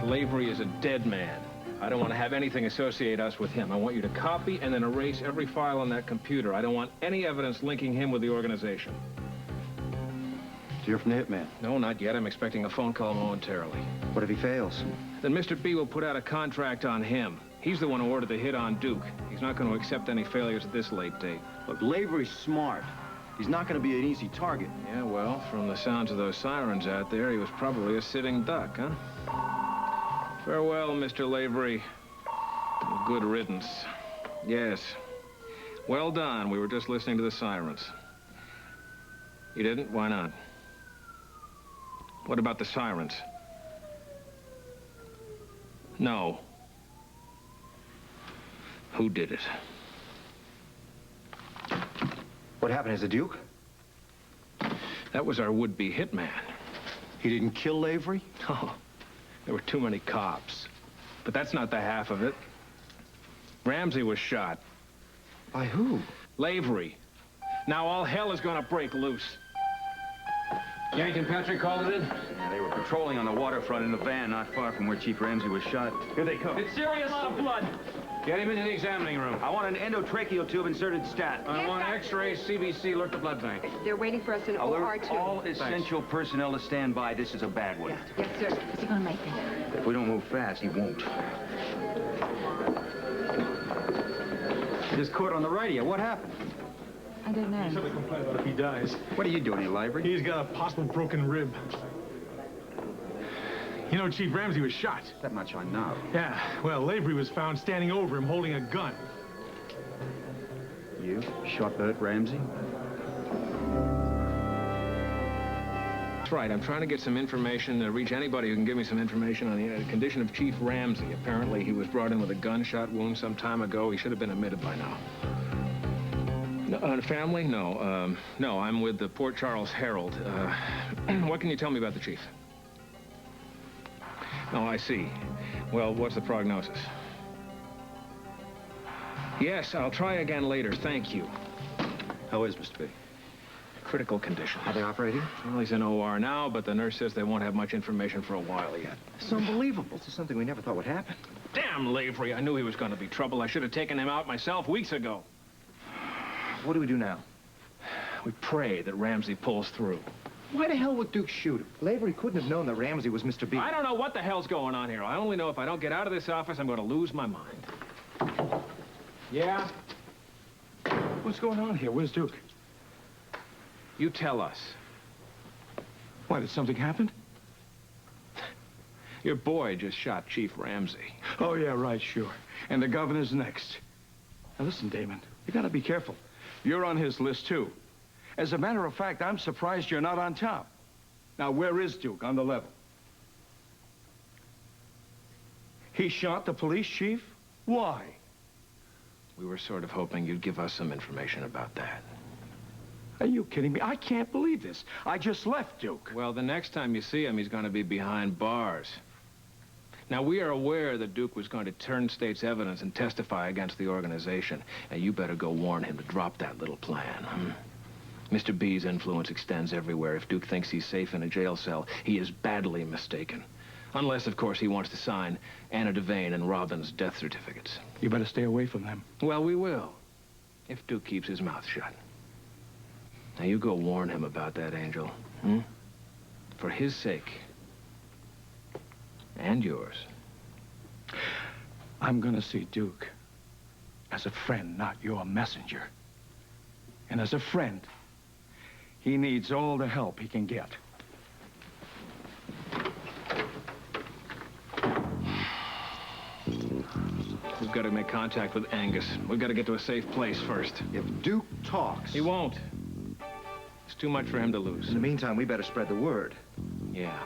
Lavery is a dead man. I don't want to have anything associate us with him. I want you to copy and then erase every file on that computer. I don't want any evidence linking him with the organization. So you're from the hitman? No, not yet. I'm expecting a phone call momentarily. What if he fails? Then Mr. B will put out a contract on him. He's the one who ordered the hit on Duke. He's not going to accept any failures at this late date. Look, Lavery's smart. He's not going to be an easy target. Yeah, well, from the sounds of those sirens out there, he was probably a sitting duck, huh? Farewell, Mr. Lavery. Good riddance. Yes. Well done. We were just listening to the sirens. You didn't? Why not? What about the sirens? No. Who did it? What happened? Is it Duke? That was our would-be hitman. He didn't kill Lavery? Oh, there were too many cops. But that's not the half of it. Ramsey was shot. By who? Lavery. Now all hell is gonna break loose. Yank and Patrick called it in? Yeah, they were patrolling on the waterfront in a van not far from where Chief Ramsey was shot. Here they come. It's serious, a lot of blood. Get him into the examining room. I want an endotracheal tube inserted stat. I want X-rays, CBC, alert the blood bank. They're waiting for us in OR 2. All essential personnel to stand by. This is a bad one. Yes, sir. Is he going to make it? If we don't move fast, he won't. Just caught on the radio. What happened? I don't know. Somebody complain about if he dies. What are you doing here, Lavery? He's got a possible broken rib. You know, Chief Ramsey was shot. That much I know. Yeah, well, Lavery was found standing over him holding a gun. You shot Bert Ramsey? That's right. I'm trying to get some information, reach anybody who can give me some information on the condition of Chief Ramsey. Apparently, he was brought in with a gunshot wound some time ago. He should have been admitted by now. No, family? No. No, I'm with the Port Charles Herald. What can you tell me about the chief? Oh, I see. Well, what's the prognosis? Yes, I'll try again later. Thank you. How is Mr. B? Critical condition. Are they operating? Well, he's in OR now, but the nurse says they won't have much information for a while yet. It's unbelievable. This is something we never thought would happen. Damn Lavery. I knew he was going to be trouble. I should have taken him out myself weeks ago. What do we do now? We pray that Ramsey pulls through. Why the hell would Duke shoot him? Lavery couldn't have known that Ramsey was Mr. B. I don't know what the hell's going on here. I only know if I don't get out of this office, I'm going to lose my mind. Yeah? What's going on here? Where's Duke? You tell us. Why, did something happen? Your boy just shot Chief Ramsey. Oh, yeah, right, sure. And the governor's next. Now, listen, Damon, you gotta be careful. You're on his list, too. As a matter of fact, I'm surprised you're not on top. Now, where is Duke on the level? He shot the police chief? Why? We were sort of hoping you'd give us some information about that. Are you kidding me? I can't believe this. I just left Duke. Well, the next time you see him, he's going to be behind bars. Now, we are aware that Duke was going to turn state's evidence and testify against the organization. And you better go warn him to drop that little plan. Mr. B's influence extends everywhere. If Duke thinks he's safe in a jail cell, he is badly mistaken. Unless, of course, he wants to sign Anna Devane and Robin's death certificates. You better stay away from them. Well, we will. If Duke keeps his mouth shut. Now, you go warn him about that, Angel. For his sake. And yours. I'm gonna see Duke as a friend, not your messenger. And as a friend, he needs all the help he can get. We've got to make contact with Angus. We've got to get to a safe place first. If Duke talks... He won't. It's too much for him to lose. In the meantime, we better spread the word. Yeah.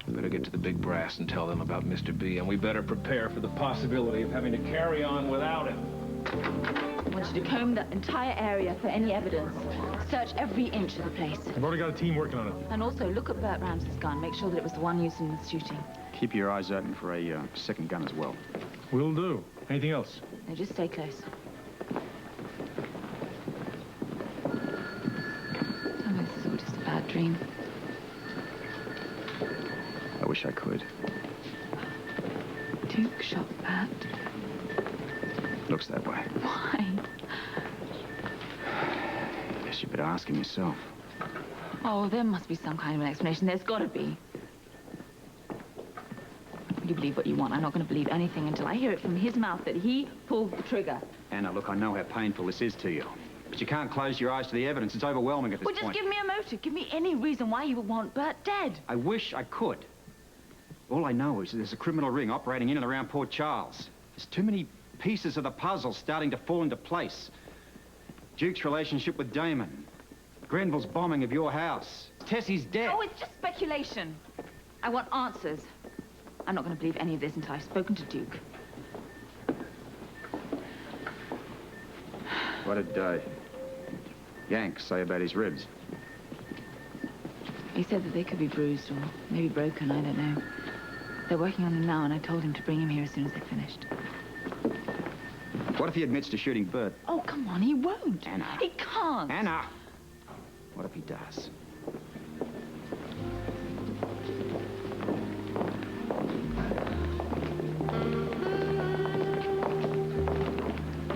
We better get to the big brass and tell them about Mr. B, and we better prepare for the possibility of having to carry on without him. I want you to comb the entire area for any evidence. Search every inch of the place. I've already got a team working on it. And also look at Bert Ramsey's gun. Make sure that it was the one used in the shooting. Keep your eyes open for a second gun as well. Will do. Anything else? No, just stay close. Tell me this is all just a bad dream. I wish I could. Duke shot Bert. Looks that way. Why? Guess you better ask him yourself. Oh, there must be some kind of an explanation. There's got to be. You believe what you want. I'm not going to believe anything until I hear it from his mouth that he pulled the trigger. Anna, look, I know how painful this is to you. But you can't close your eyes to the evidence. It's overwhelming at this Well, point. just give me a motive. Give me any reason why you would want Bert dead. I wish I could. All I know is there's a criminal ring operating in and around Port Charles. There's too many pieces of the puzzle starting to fall into place. Duke's relationship with Damon. Grenville's bombing of your house. Tessie's death. Oh, it's just speculation. I want answers. I'm not going to believe any of this until I've spoken to Duke. What did Yank say about his ribs? He said that they could be bruised or maybe broken, I don't know. They're working on him now, and I told him to bring him here as soon as they finished. What if he admits to shooting Bert? Oh, come on, he won't. Anna. He can't. Anna! What if he does?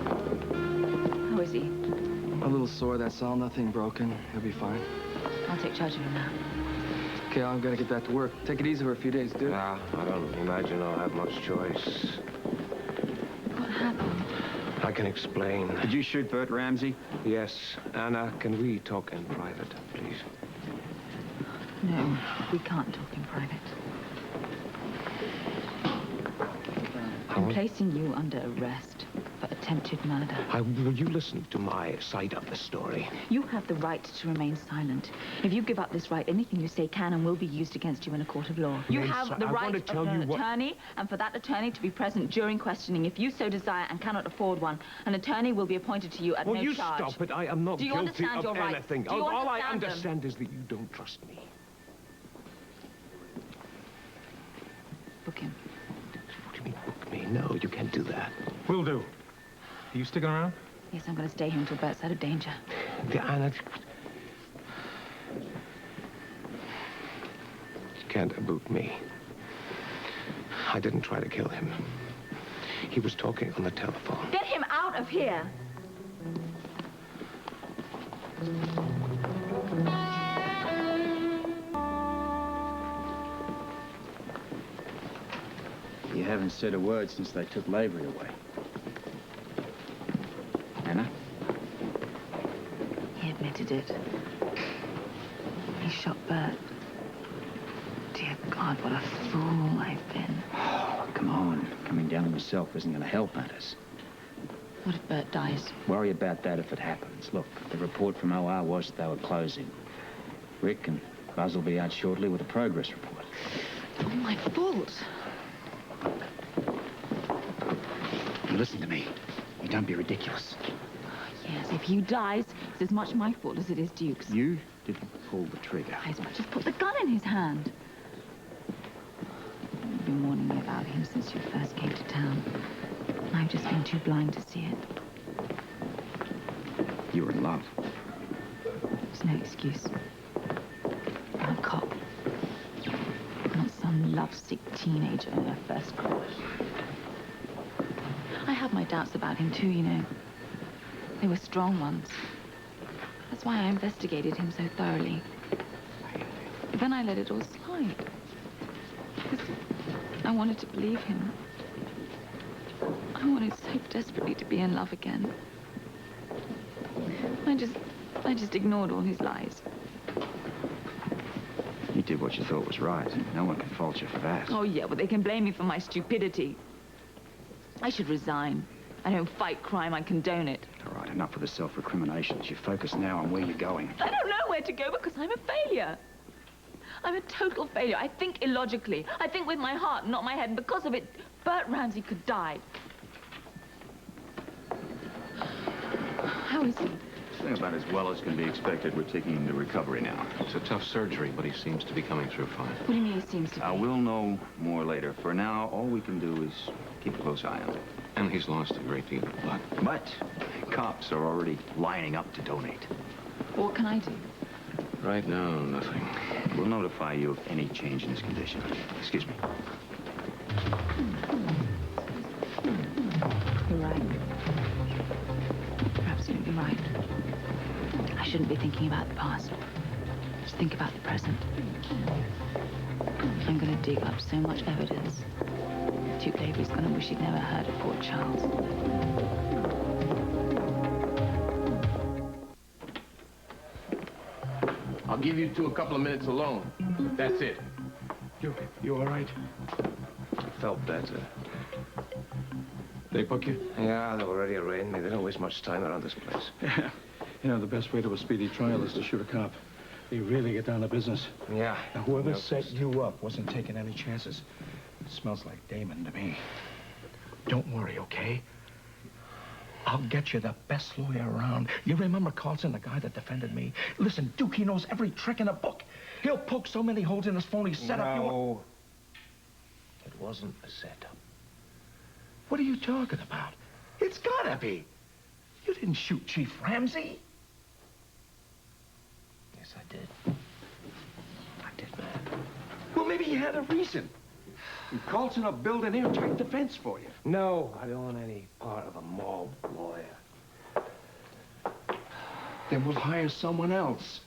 How is he? A little sore, that's all. Nothing broken. He'll be fine. I'll take charge of him now. Okay, I'm gonna get back to work. Take it easy for a few days, dude. Yeah, I don't imagine I'll have much choice. What happened? I can explain. Did you shoot Bert Ramsey? Yes. Anna, can we talk in private, please? No, we can't talk in private. I'm placing you under arrest for attempted murder. Will you listen to my side of the story? You have the right to remain silent. If you give up this right, anything you say can and will be used against you in a court of law. You Yes, have the I right want to of tell an you what- attorney, and for that attorney to be present during questioning. If you so desire and cannot afford one, an attorney will be appointed to you at Well, no you charge. stop it. I am not Do you guilty understand of your rights? anything. Do you All I understand them? understand is that you don't trust me. Book him. What do you mean, book me? No, you can't do that. Will do. Are you sticking around? Yes, I'm going to stay here until Bert's out of danger. Anna, you can't boot me. I didn't try to kill him. He was talking on the telephone. Get him out of here! You haven't said a word since they took Lavery away. Anna? He admitted it. He shot Bert. Dear God, what a fool I've been. Oh, come on. Coming down on yourself isn't going to help matters. What if Bert dies? Worry about that if it happens. Look, the report from OR was that they were closing. Rick and Buzz will be out shortly with a progress report. It's all my fault. Now listen to me. You don't be ridiculous. Yes, if Hugh dies, it's as much my fault as it is Duke's. You didn't pull the trigger. I as much as put the gun in his hand. You've been warning me about him since you first came to town. And I've just been too blind to see it. You were in love. There's no excuse. I'm a cop. Not some lovesick teenager in her first crush. I have my doubts about him too, you know. They were strong ones. That's why I investigated him so thoroughly. But then I let it all slide. Because I wanted to believe him. I wanted so desperately to be in love again. I just ignored all his lies. You did what you thought was right. No one can fault you for that. Oh, yeah, but they can blame me for my stupidity. I should resign. I don't fight crime, I condone it. All right, enough of the self-recriminations. You focus now on where you're going. I don't know where to go because I'm a failure. I'm a total failure. I think illogically. I think with my heart, not my head. And because of it, Bert Ramsey could die. How is he? Doing about as well as can be expected. We're taking him to recovery now. It's a tough surgery, but he seems to be coming through fine. What do you mean he seems to be? We'll know more later. For now, all we can do is keep a close eye on him. And he's lost a great deal of blood. But cops are already lining up to donate. What can I do? Right now, nothing. We'll notify you of any change in his condition. Excuse me. shouldn't be thinking about the past. Just think about the present. I'm going to dig up so much evidence. Duke Lavery's going to wish he'd never heard of Port Charles. I'll give you two a couple of minutes alone. That's it. You all right? I felt better. They book you? Yeah, they've already arraigned me. They don't waste much time around this place. Yeah. You know, the best way to a speedy trial is to shoot a cop. They really get down to business. Yeah. Now, whoever set you up wasn't taking any chances. It smells like Damon to me. Don't worry, okay? I'll get you the best lawyer around. You remember Carlson, the guy that defended me? Listen, Duke, he knows every trick in the book. He'll poke so many holes in his phony setup. No. It wasn't a setup. What are you talking about? It's gotta be. You didn't shoot Chief Ramsey. Yes, I did. I did, man. Well, maybe you had a reason. And Carlson will build an airtight defense for you. No, I don't want any part of a mob lawyer. Then we'll hire someone else.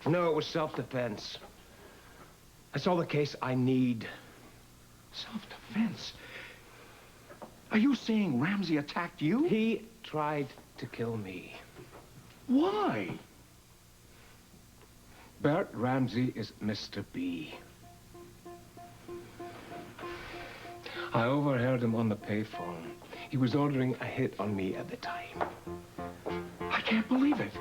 No, it was self-defense. That's all the case I need. Self-defense? Are you saying Ramsey attacked you? He tried to kill me. Why? Bert Ramsey is Mr. B. I overheard him on the payphone. He was ordering a hit on me at the time. I can't believe it.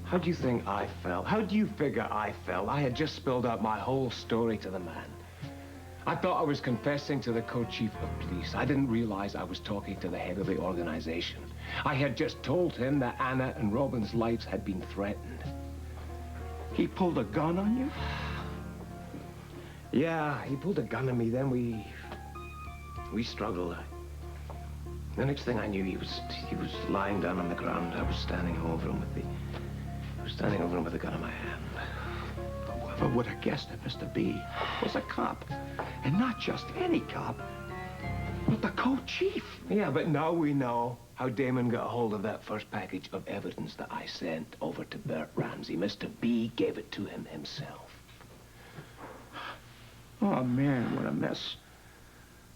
How do you think I felt? How do you figure I felt? I had just spilled out my whole story to the man. I thought I was confessing to the co-chief of police. I didn't realize I was talking to the head of the organization. I had just told him that Anna and Robin's lives had been threatened. He pulled a gun on you? Yeah, he pulled a gun on me. Then we struggled. The next thing I knew, he was lying down on the ground. I was standing over him with the gun in my hand. Whoever would have guessed that Mr. B was a cop? And not just any cop, but the co-chief. Yeah, but now we know how Damon got a hold of that first package of evidence that I sent over to Bert Ramsey. Mr. B gave it to him himself. Oh, man, what a mess.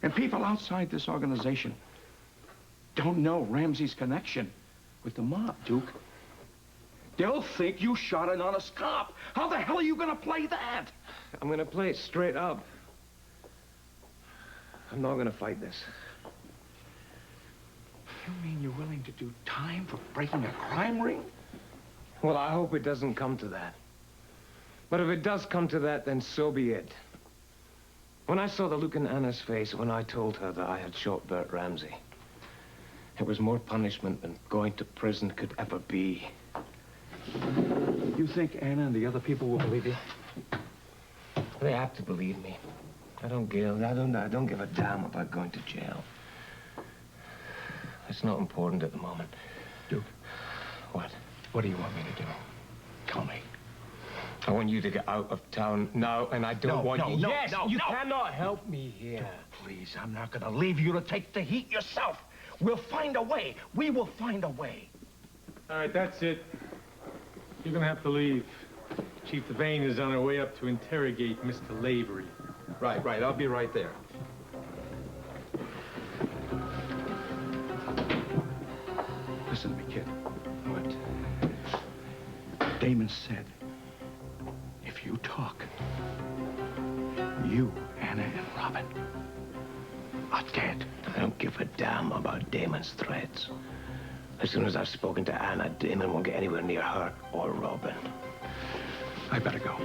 And people outside this organization don't know Ramsey's connection with the mob, Duke. They'll think you shot an honest cop. How the hell are you gonna play that? I'm gonna play it straight up. I'm not gonna fight this. You mean you're willing to do time for breaking a crime ring? Well, I hope it doesn't come to that. But if it does come to that, then so be it. When I saw the look in Anna's face when I told her that I had shot Bert Ramsey, it was more punishment than going to prison could ever be. You think Anna and the other people will believe you? They have to believe me. I don't give a damn about going to jail. It's not important at the moment. Duke. What? What do you want me to do? Tell me. I want you to get out of town now, and I don't want you... No, yes, no, you no. cannot help me here. Duke, please, I'm not gonna leave you to take the heat yourself. We'll find a way. We will find a way. All right, that's it. You're gonna have to leave. Chief Devane is on her way up to interrogate Mr. Lavery. Right. I'll be right there. Listen to me, kid. What? Damon said, if you talk, you, Anna, and Robin are dead. I don't give a damn about Damon's threats. As soon as I've spoken to Anna, Damon won't get anywhere near her or Robin. I better go.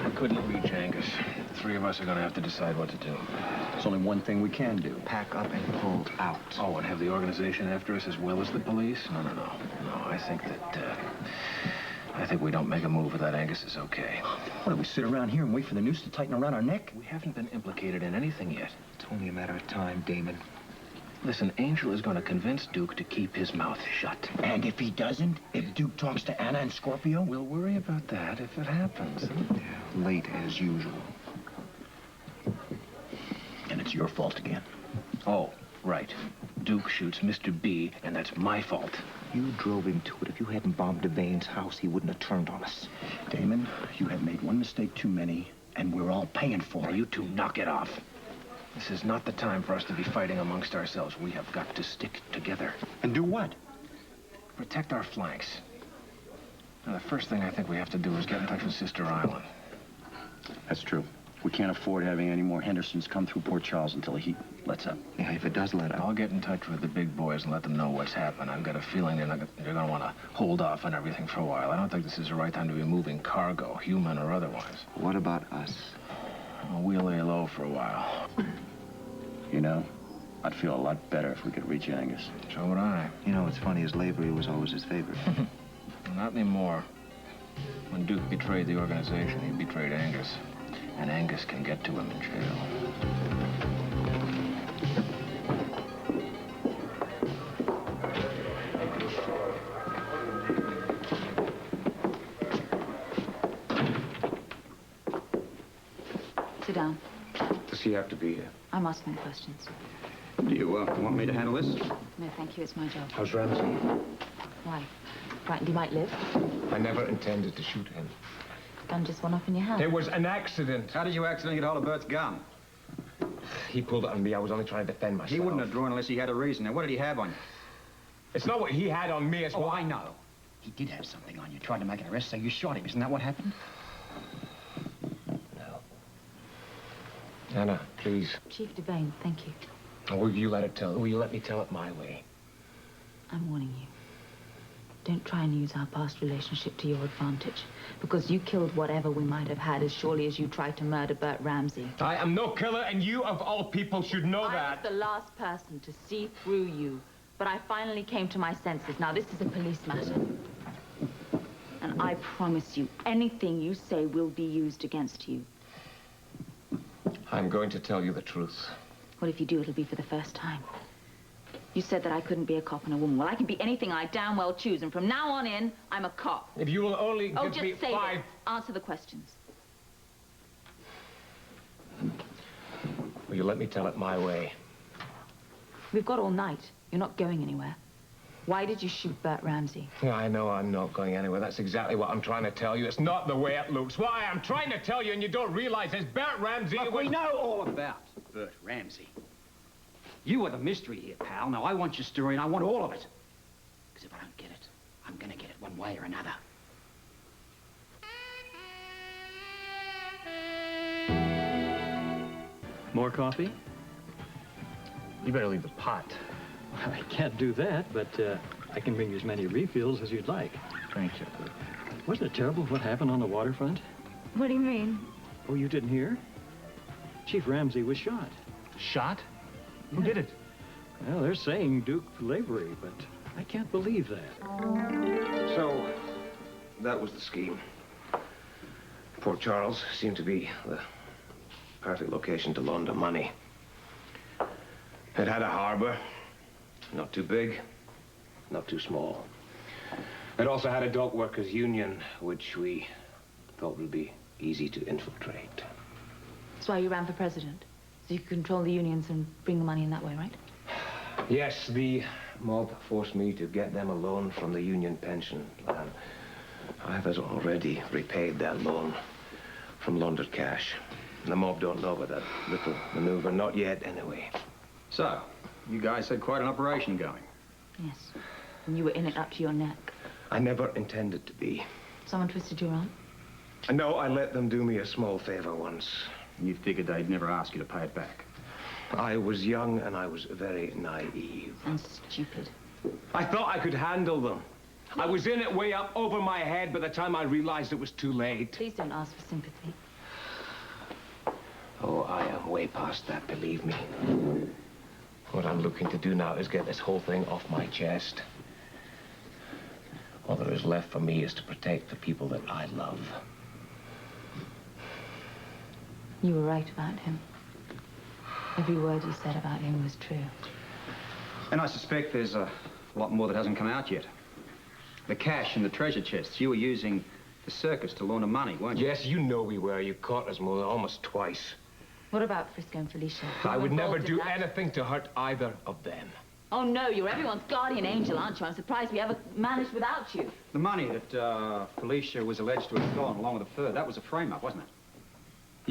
I couldn't reach Angus. The three of us are gonna have to decide what to do. There's only one thing we can do. Pack up and pull out. Oh, and have the organization after us as well as the police? No. No, I think we don't make a move without Angus is okay. What, do we sit around here and wait for the noose to tighten around our neck? We haven't been implicated in anything yet. It's only a matter of time, Damon. Listen, Angel is gonna convince Duke to keep his mouth shut. And if he doesn't? If Duke talks to Anna and Scorpio? We'll worry about that if it happens. Yeah, late as usual. And it's your fault again. Oh, Right. Duke shoots Mr. B, and that's my fault. You drove him to it. If you hadn't bombed Devane's house, he wouldn't have turned on us. Damon, you have made one mistake too many, and we're all paying for Now, it. you two knock it off. This is not the time for us to be fighting amongst ourselves. We have got to stick together. And do what? Protect our flanks. Now, the first thing I think we have to do is get in touch with Sister Island. That's true. We can't afford having any more Hendersons come through Port Charles until the heat lets up. Yeah, if it does let up. I'll get in touch with the big boys and let them know what's happened. I've got a feeling they're going to want to hold off on everything for a while. I don't think this is the right time to be moving cargo, human or otherwise. What about us? Well, we'll lay low for a while. You know, I'd feel a lot better if we could reach Angus. So would I. You know, what's funny is Lavery was always his favorite. Not anymore. When Duke betrayed the organization, he betrayed Angus. And Angus can get to him in jail. Sit down. Does he have to be here? I'm asking questions. Do you want me to handle this? No, thank you. It's my job. How's Ramsey? Why? Frightened he might live? I never intended to shoot him. Gun just went off in your hand. It was an accident. How did you accidentally get hold of Bert's gun? He pulled it on me. I was only trying to defend myself. He wouldn't have drawn unless he had a reason. Now, what did he have on you? It's not what he had on me. It's Oh, what I know. He did have something on you. Tried to make an arrest, so you shot him. Isn't that what happened? No. Anna, please. Chief Devane, thank you. Will you let me tell it my way? I'm warning you. Don't try and use our past relationship to your advantage. Because you killed whatever we might have had as surely as you tried to murder Bert Ramsey. I am no killer, and you, of all people, should know I that. was the last person to see through you. But I finally came to my senses. Now, this is a police matter. And I promise you, anything you say will be used against you. I'm going to tell you the truth. Well, if you do, it'll be for the first time. You said that I couldn't be a cop and a woman. Well, I can be anything I damn well choose, and from now on in, I'm a cop. If you will only Oh, give just me say 5... this. Answer the questions. Will you let me tell it my way? We've got all night. You're not going anywhere. Why did you shoot Bert Ramsey? Yeah, I know I'm not going anywhere. That's exactly what I'm trying to tell you. It's not the way it looks. Why I'm trying to tell you, and you don't realize, is Bert Ramsey... Look, we know all about Bert Ramsey. You are the mystery here, pal. Now, I want your story, and I want all of it. Because if I don't get it, I'm going to get it one way or another. More coffee? You better leave the pot. Well, I can't do that, but I can bring you as many refills as you'd like. Thank you. Wasn't it terrible what happened on the waterfront? What do you mean? Oh, you didn't hear? Chief Ramsey was shot. Shot? Who did it? Well, they're saying Duke Lavery, but I can't believe that. So, that was the scheme. Port Charles seemed to be the perfect location to launder money. It had a harbor, not too big, not too small. It also had a dock workers' union, which we thought would be easy to infiltrate. That's why you ran for president. So you could control the unions and bring the money in that way, right? Yes, the mob forced me to get them a loan from the union pension plan. I have already repaid that loan from laundered cash. The mob don't know about that little maneuver, not yet anyway. So, you guys had quite an operation going. Yes. And you were in it up to your neck. I never intended to be. Someone twisted your arm? No, I let them do me a small favor once. You figured they'd never ask you to pay it back. I was young and I was very naive. And stupid. I thought I could handle them. I was in it way up over my head by the time I realized it was too late. Please don't ask for sympathy. Oh, I am way past that, believe me. What I'm looking to do now is get this whole thing off my chest. All there is left for me is to protect the people that I love. You were right about him. Every word you said about him was true. And I suspect there's a lot more that hasn't come out yet. The cash in the treasure chests, you were using the circus to launder money, weren't you? Yes, you know we were. You caught us almost twice. What about Frisco and Felicia? I would never involved in do that? anything to hurt either of them. Oh, no, you're everyone's guardian angel, aren't you? I'm surprised we ever managed without you. The money that Felicia was alleged to have stolen along with the fur, that was a frame-up, wasn't it?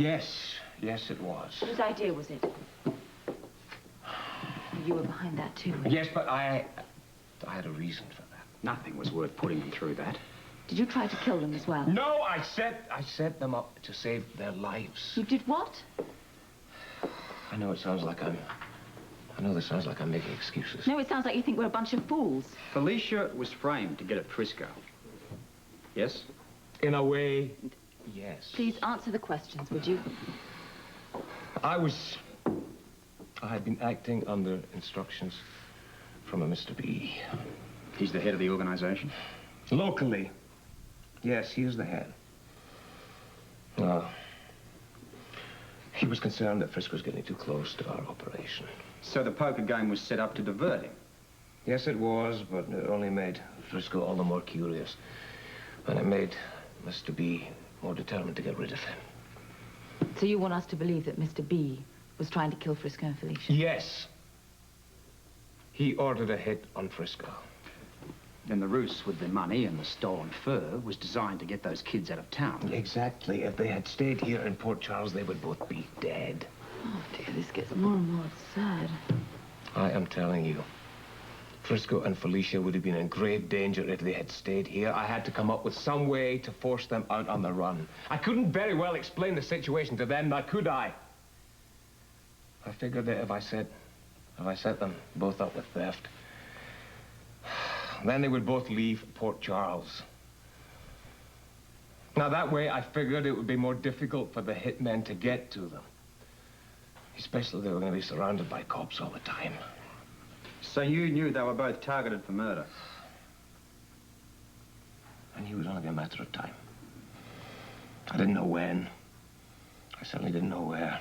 Yes, yes it was. Whose idea was it? You were behind that, too. Yes, but I had a reason for that. Nothing was worth putting them through that. Did you try to kill them as well? No, I set them up to save their lives. You did what? I know this sounds like I'm making excuses. No, it sounds like you think we're a bunch of fools. Felicia was framed to get at Frisco. Yes? In a way, yes. Please answer the questions, would you? I had been acting under instructions from a Mr. B. He's the head of the organization? Locally. Yes, he is the head. He was concerned that Frisco was getting too close to our operation. So the poker game was set up to divert him? Yes, it was, but it only made Frisco all the more curious. And it made Mr. B more determined to get rid of him. So you want us to believe that Mr. B was trying to kill Frisco and Felicia? Yes. He ordered a hit on Frisco. Then the ruse with the money and the stolen fur was designed to get those kids out of town. Exactly. If they had stayed here in Port Charles, they would both be dead. Oh, dear, this gets more and more absurd. I am telling you, Frisco and Felicia would have been in grave danger if they had stayed here. I had to come up with some way to force them out on the run. I couldn't very well explain the situation to them, now could I? I figured that if I set them both up with theft, then they would both leave Port Charles. Now, that way, I figured it would be more difficult for the hitmen to get to them. Especially if they were going to be surrounded by cops all the time. So you knew they were both targeted for murder? I knew it was only a matter of time. I didn't know when. I certainly didn't know where.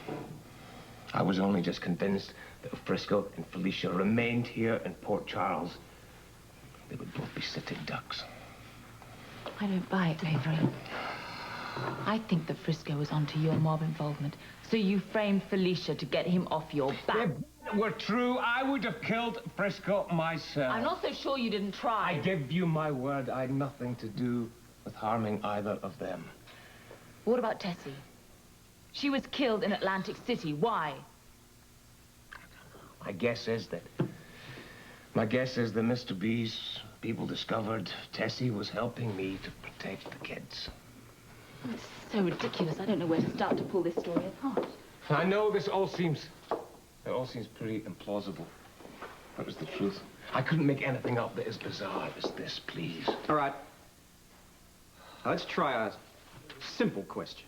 I was only just convinced that if Frisco and Felicia remained here in Port Charles, they would both be sitting ducks. I don't buy it, Lavery. I think that Frisco was onto your mob involvement, so you framed Felicia to get him off your back. If it were true, I would have killed Frisco myself. I'm not so sure you didn't try. I give you my word, I had nothing to do with harming either of them. What about Tessie? She was killed in Atlantic City. Why? My guess is that Mr. B's people discovered Tessie was helping me to protect the kids. Oh, it's so ridiculous. I don't know where to start to pull this story apart. I know it all seems pretty implausible. That was the truth. I couldn't make anything up that is bizarre as this, please. All right. Let's try a simple question.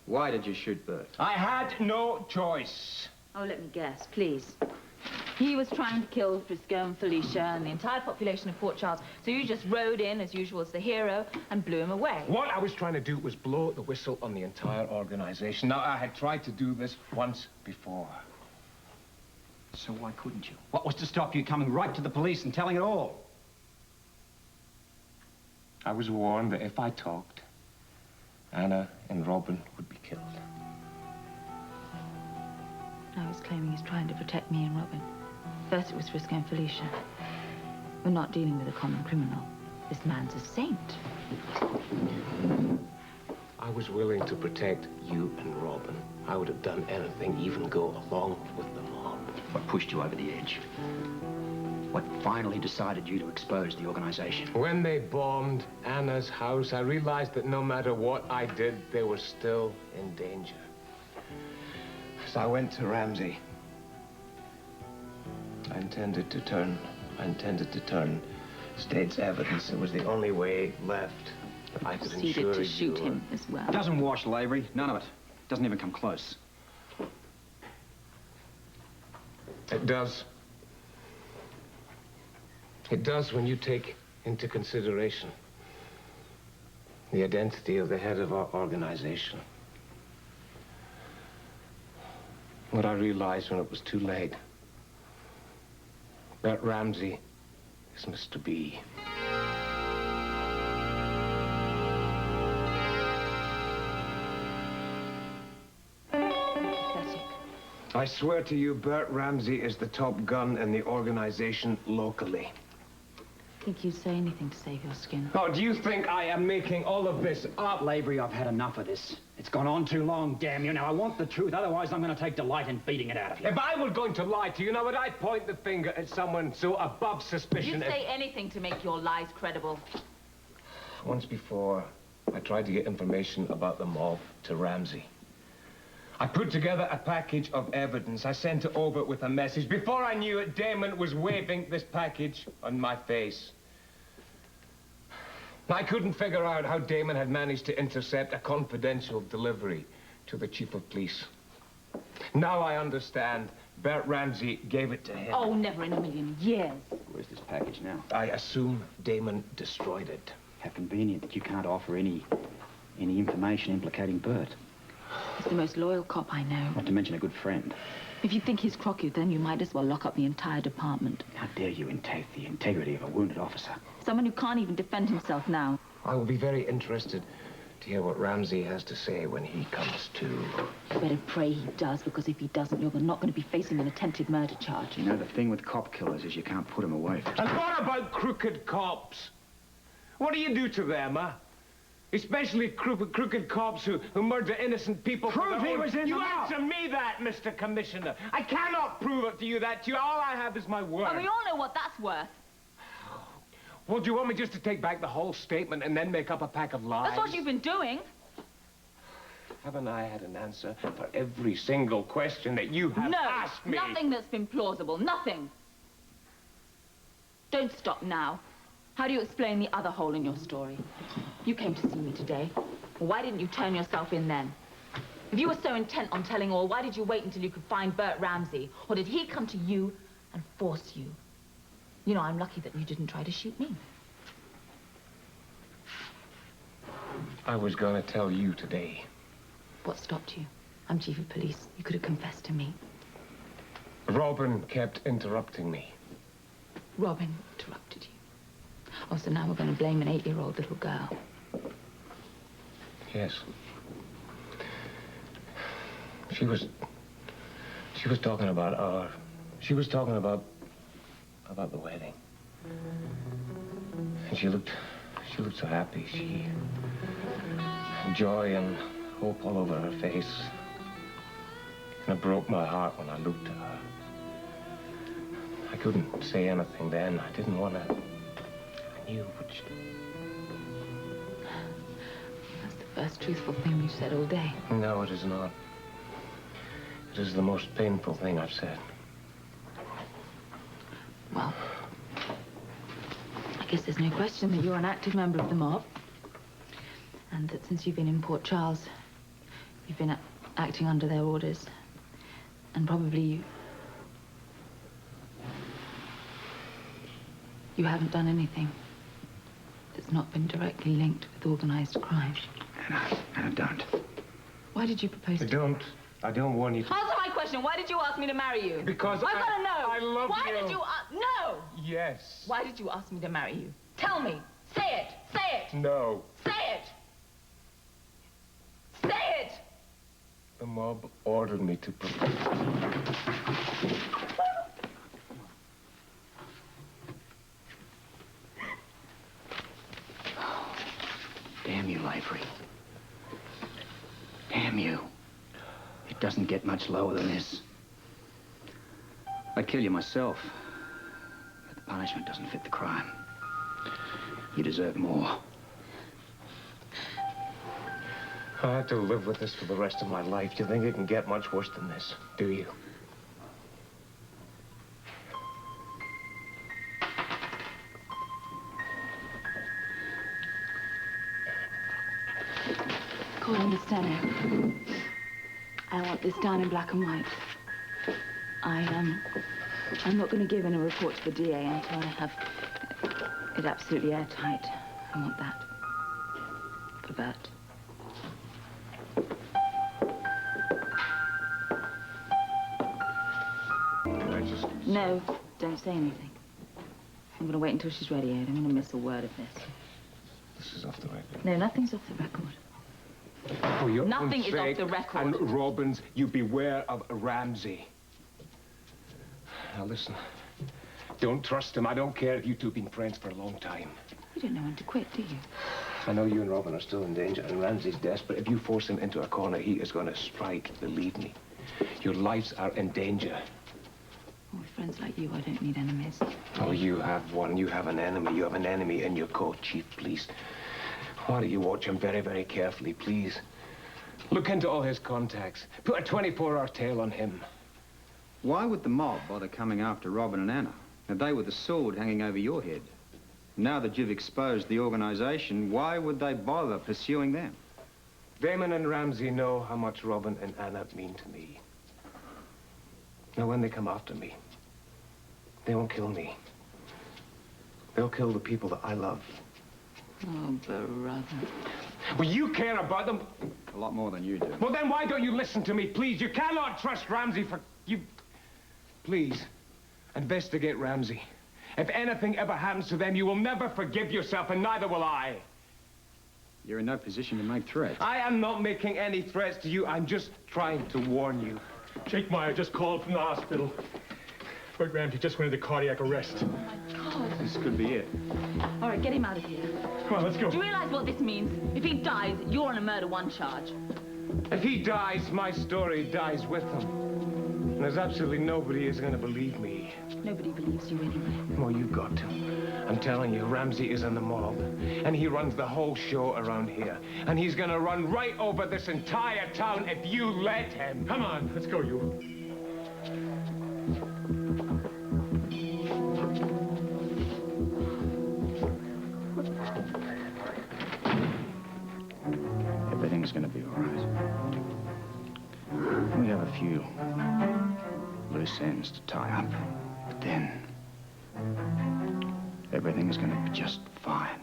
Why did you shoot Bert? I had no choice. Oh, let me guess, please. He was trying to kill Frisco and Felicia and the entire population of Port Charles. So you just rode in, as usual, as the hero and blew him away. What I was trying to do was blow the whistle on the entire organization. Now, I had tried to do this once before. So why couldn't you? What was to stop you coming right to the police and telling it all? I was warned that if I talked, Anna and Robin would be killed. Now he's claiming he's trying to protect me and Robin. First it was Frisco and Felicia. We're not dealing with a common criminal. This man's a saint. I was willing to protect you and Robin. I would have done anything, even go along with the mob. What pushed you over the edge? What finally decided you to expose the organization? When they bombed Anna's house, I realized that no matter what I did, they were still in danger. So I went to Ramsey. I intended to turn state's evidence. It was the only way left that I could ensure to shoot him as well. Doesn't wash, Lavery. None of it. Doesn't even come close. It does. It does when you take into consideration the identity of the head of our organization. What I realized when it was too late, Bert Ramsey is Mr. B. I swear to you, Bert Ramsey is the top gun in the organization locally. Think you'd say anything to save your skin? Oh, do you think I am making all of this up? Lavery, I've had enough of this. It's gone on too long, damn you. Now, I want the truth, otherwise I'm going to take delight in beating it out of you. If I were going to lie to you, now would I point the finger at someone so above suspicion You'd say anything to make your lies credible. Once before, I tried to get information about the mob to Ramsey. I put together a package of evidence. I sent it over with a message. Before I knew it, Damon was waving this package on my face. I couldn't figure out how Damon had managed to intercept a confidential delivery to the chief of police. Now I understand. Bert Ramsey gave it to him. Oh, never in a million years. Where's this package now? I assume Damon destroyed it. How convenient that you can't offer any information implicating Bert. He's the most loyal cop I know. Not to mention a good friend. If you think he's crocky, then you might as well lock up the entire department. How dare you take the integrity of a wounded officer? Someone who can't even defend himself now. I will be very interested to hear what Ramsey has to say when he comes to. You better pray he does, because if he doesn't, you're not going to be facing an attempted murder charge. You know, the thing with cop killers is you can't put them away. And what about crooked cops? What do you do to them, huh? Especially crooked cops who murder innocent people. Prove he was in the mob. You answer me that, Mr. Commissioner. I cannot prove it to you that. All I have is my word. And we all know what that's worth. Well, do you want me just to take back the whole statement and then make up a pack of lies? That's what you've been doing. Haven't I had an answer for every single question that you have asked me? No, nothing that's been plausible. Nothing. Don't stop now. How do you explain the other hole in your story? You came to see me today. Why didn't you turn yourself in then? If you were so intent on telling all, why did you wait until you could find Bert Ramsey? Or did he come to you and force you? You know, I'm lucky that you didn't try to shoot me. I was going to tell you today. What stopped you? I'm chief of police. You could have confessed to me. Robin kept interrupting me. Robin interrupted you. Oh, so now we're going to blame an 8-year-old little girl. Yes. She was talking about the wedding. And she looked so happy. She had joy and hope all over her face. And it broke my heart when I looked at her. I couldn't say anything then. I didn't want to. I knew, but That's the first truthful thing you've said all day. No, it is not. It is the most painful thing I've said. Well, I guess there's no question that you're an active member of the mob. And that since you've been in Port Charles, you've been acting under their orders. And probably you haven't done anything that's not been directly linked with organized crime. And I don't. Why did you propose to... I don't want you to... Answer my question. Why did you ask me to marry you? Because I've got to know. I love Why you. did you... No! Yes. Why did you ask me to marry you? Tell me. Say it. Say it. No. Say it. Say it. The mob ordered me to propose. Damn you, Lavery. Damn you. It doesn't get much lower than this. I'd kill you myself, but the punishment doesn't fit the crime. You deserve more. I have to live with this for the rest of my life. Do you think it can get much worse than this? Do you? Call understanding. I want this down in black and white. I'm not going to give in a report to the DA until I have it absolutely airtight. I want that. For Bert. No, don't say anything. I'm going to wait until she's ready. I don't want to miss a word of this. This is off the record. No, nothing's off the record. For your Nothing own is off sake the record. and Robin's, you beware of Ramsey. Now listen, don't trust him. I don't care if you two have been friends for a long time. You don't know when to quit, do you? I know you and Robin are still in danger, and Ramsey's desperate. If you force him into a corner, he is going to strike, believe me. Your lives are in danger. Oh, with friends like you, I don't need enemies. Oh, you have one. You have an enemy. You have an enemy in your court, Chief, please. Why don't you watch him very, very carefully, please? Look into all his contacts. Put a 24-hour tail on him. Why would the mob bother coming after Robin and Anna? If they were the sword hanging over your head. Now that you've exposed the organization, why would they bother pursuing them? Damon and Ramsey know how much Robin and Anna mean to me. Now, when they come after me, they won't kill me. They'll kill the people that I love. Oh, brother. Well, you care about them. A lot more than you do. Well, then why don't you listen to me, please? You cannot trust Ramsey for... You... Please, investigate Ramsey. If anything ever happens to them, you will never forgive yourself, and neither will I. You're in no position to make threats. I am not making any threats to you. I'm just trying to warn you. Jake Meyer just called from the hospital. Fred Ramsey just went into cardiac arrest. Oh, my God. This could be it. All right, get him out of here. Come on, let's go. Do you realize what this means? If he dies, you're on a murder one charge. If he dies, my story dies with him. And there's absolutely nobody who's going to believe me. Nobody believes you anyway. Well, you got to. I'm telling you, Ramsey is in the mob. And he runs the whole show around here. And he's going to run right over this entire town if you let him. Come on, let's go, you. Everything's gonna be all right. We have a few loose ends to tie up, but then everything is gonna be just fine.